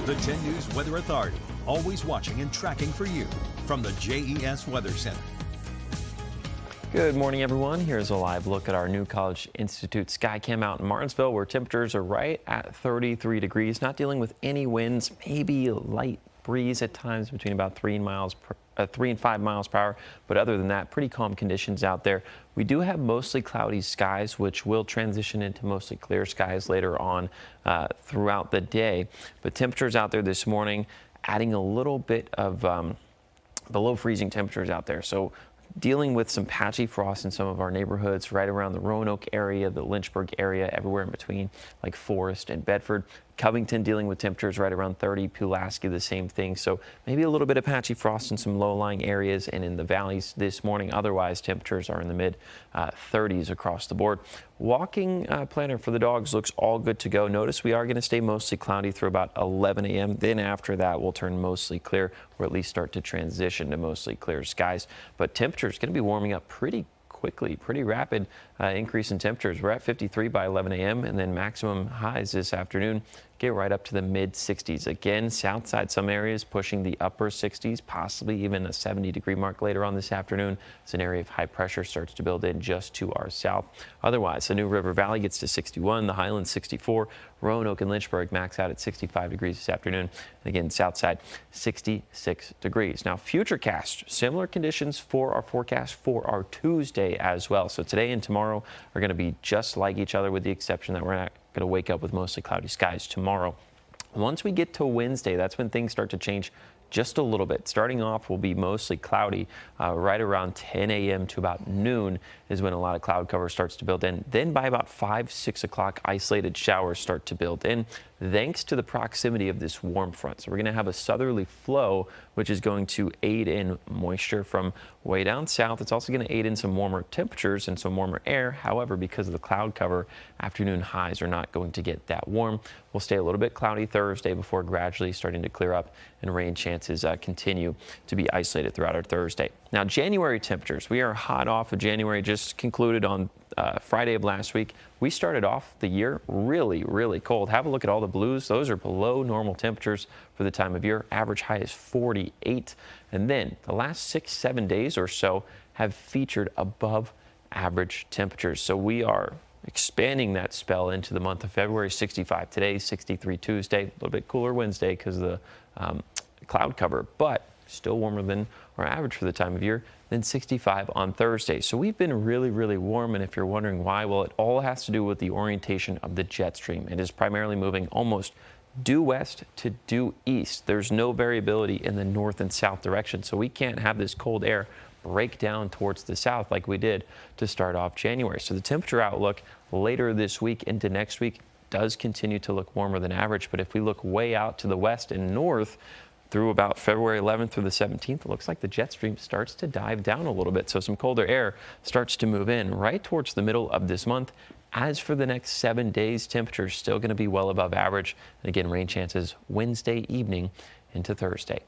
The 10 News Weather Authority, always watching and tracking for you from the JES Weather Center. Good morning, everyone. Here's a live look at our New College Institute Skycam out in Martinsville, where temperatures are right at 33 degrees, not dealing with any winds, maybe a light breeze at times between about 3 and 5 miles per hour. But other than that, pretty calm conditions out there. We do have mostly cloudy skies, which will transition into mostly clear skies later on throughout the day. But temperatures out there this morning, adding a little bit of below freezing temperatures out there. So dealing with some patchy frost in some of our neighborhoods right around the Roanoke area, the Lynchburg area, everywhere in between, like Forest and Bedford. Covington dealing with temperatures right around 30, Pulaski the same thing. So maybe a little bit of patchy frost in some low-lying areas and in the valleys this morning. Otherwise, temperatures are in the mid 30s across the board. Walking planner for the dogs looks all good to go. Notice we are going to stay mostly cloudy through about 11 a.m. Then after that, we'll turn mostly clear, or at least start to transition to mostly clear skies. But temperatures going to be warming up pretty quickly, pretty rapid increase in temperatures. We're at 53 by 11 a.m. and then maximum highs this afternoon get right up to the mid 60s. Again, south side, some areas pushing the upper 60s, possibly even a 70-degree mark later on this afternoon as an area of high pressure starts to build in just to our south. Otherwise, the New River Valley gets to 61, the Highlands 64, Roanoke and Lynchburg max out at 65 degrees this afternoon. And again, south side 66 degrees. Now, Futurecast, similar conditions for our forecast for our Tuesday as well. So today and tomorrow are going to be just like each other, with the exception that we're not going to wake up with mostly cloudy skies tomorrow. Once we get to Wednesday, that's when things start to change just a little bit. Starting off will be mostly cloudy right around 10 a.m. to about noon is when a lot of cloud cover starts to build in. Then by about 5, 6 o'clock, isolated showers start to build in, thanks to the proximity of this warm front. So we're going to have a southerly flow, which is going to aid in moisture from way down south. It's also going to aid in some warmer temperatures and some warmer air. However, because of the cloud cover, afternoon highs are not going to get that warm. We'll stay a little bit cloudy Thursday before gradually starting to clear up, and rain chances continue to be isolated throughout our Thursday. Now, January temperatures. We are hot off of January, just concluded on Friday of last week. We started off the year really, really cold. Have a look at all the blues. Those are below normal temperatures for the time of year. Average high is 48. And then the last 6-7 days or so have featured above average temperatures. So we are expanding that spell into the month of February. 65 today, 63 Tuesday, a little bit cooler Wednesday because of the cloud cover, but still warmer than our average for the time of year, then 65 on Thursday. So we've been really, really warm. And if you're wondering why, well, it all has to do with the orientation of the jet stream. It is primarily moving almost due west to due east. There's no variability in the north and south direction. So we can't have this cold air break down towards the south like we did to start off January. So the temperature outlook later this week into next week does continue to look warmer than average. But if we look way out to the west and north, through about February 11th through the 17th, it looks like the jet stream starts to dive down a little bit. So some colder air starts to move in right towards the middle of this month. As for the next 7 days, temperatures still going to be well above average. And again, rain chances Wednesday evening into Thursday.